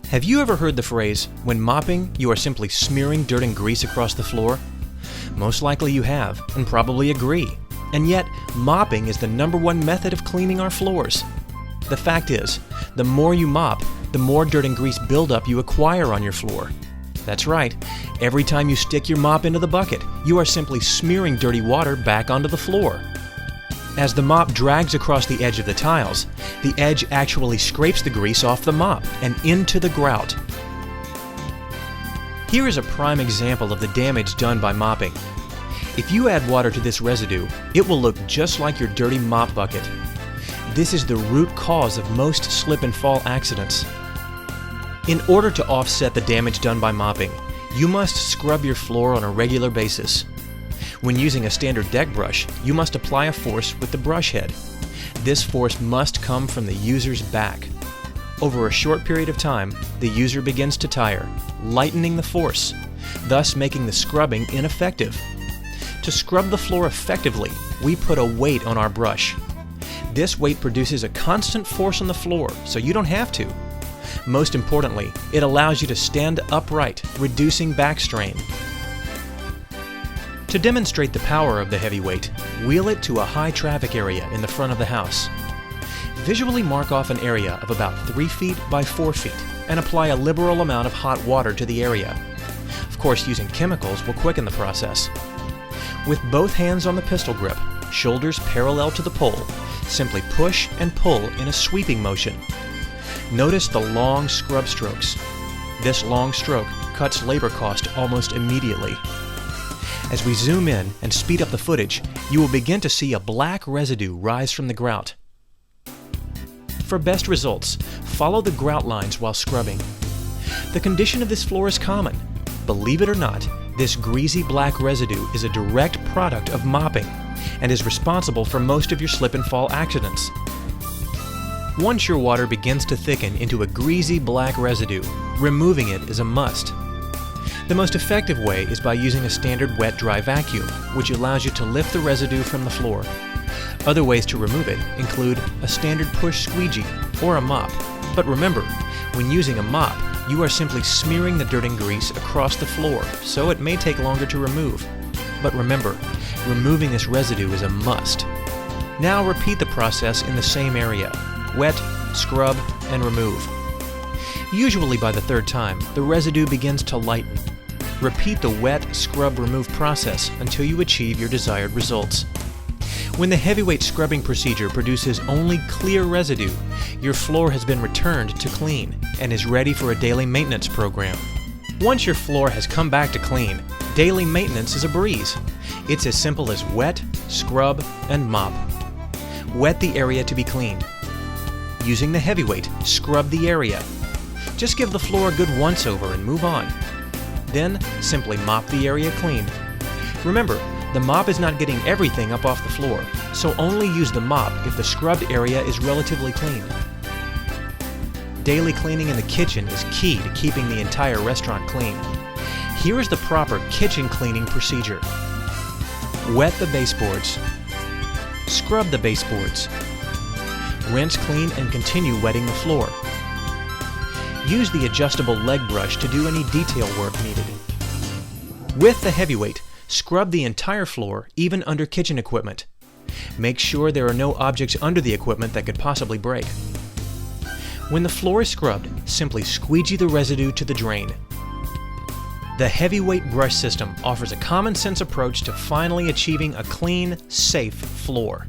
Have you ever heard the phrase, when mopping, you are simply smearing dirt and grease across the floor? Most likely you have, and probably agree. And yet, mopping is the #1 method of cleaning our floors. The fact is, the more you mop, the more dirt and grease buildup you acquire on your floor. That's right, every time you stick your mop into the bucket, you are simply smearing dirty water back onto the floor. As the mop drags across the edge of the tiles, the edge actually scrapes the grease off the mop and into the grout. Here is a prime example of the damage done by mopping. If you add water to this residue, it will look just like your dirty mop bucket. This is the root cause of most slip and fall accidents. In order to offset the damage done by mopping, you must scrub your floor on a regular basis. When using a standard deck brush, you must apply a force with the brush head. This force must come from the user's back. Over a short period of time, the user begins to tire, lightening the force, thus making the scrubbing ineffective. To scrub the floor effectively, we put a weight on our brush. This weight produces a constant force on the floor, so you don't have to. Most importantly, it allows you to stand upright, reducing back strain. To demonstrate the power of the heavy weight, wheel it to a high traffic area in the front of the house. Visually mark off an area of about 3 feet by 4 feet and apply a liberal amount of hot water to the area. Of course, using chemicals will quicken the process. With both hands on the pistol grip, shoulders parallel to the pole, simply push and pull in a sweeping motion. Notice the long scrub strokes. This long stroke cuts labor cost almost immediately. As we zoom in and speed up the footage, you will begin to see a black residue rise from the grout. For best results, follow the grout lines while scrubbing. The condition of this floor is common. Believe it or not, this greasy black residue is a direct product of mopping and is responsible for most of your slip and fall accidents. Once your water begins to thicken into a greasy black residue, removing it is a must. The most effective way is by using a standard wet-dry vacuum, which allows you to lift the residue from the floor. Other ways to remove it include a standard push squeegee or a mop. But remember, when using a mop, you are simply smearing the dirt and grease across the floor, so it may take longer to remove. But remember, removing this residue is a must. Now repeat the process in the same area. Wet, scrub, and remove. Usually by the 3rd time, the residue begins to lighten. Repeat the wet, scrub, remove process until you achieve your desired results. When the heavyweight scrubbing procedure produces only clear residue, your floor has been returned to clean and is ready for a daily maintenance program. Once your floor has come back to clean, daily maintenance is a breeze. It's as simple as wet, scrub, and mop. Wet the area to be cleaned. Using the heavyweight, scrub the area. Just give the floor a good once-over and move on. Then, simply mop the area clean. Remember, the mop is not getting everything up off the floor, so only use the mop if the scrubbed area is relatively clean. Daily cleaning in the kitchen is key to keeping the entire restaurant clean. Here is the proper kitchen cleaning procedure. Wet the baseboards. Scrub the baseboards. Rinse clean and continue wetting the floor. Use the adjustable leg brush to do any detail work needed. With the heavyweight, scrub the entire floor, even under kitchen equipment. Make sure there are no objects under the equipment that could possibly break. When the floor is scrubbed, simply squeegee the residue to the drain. The heavyweight brush system offers a common sense approach to finally achieving a clean, safe floor.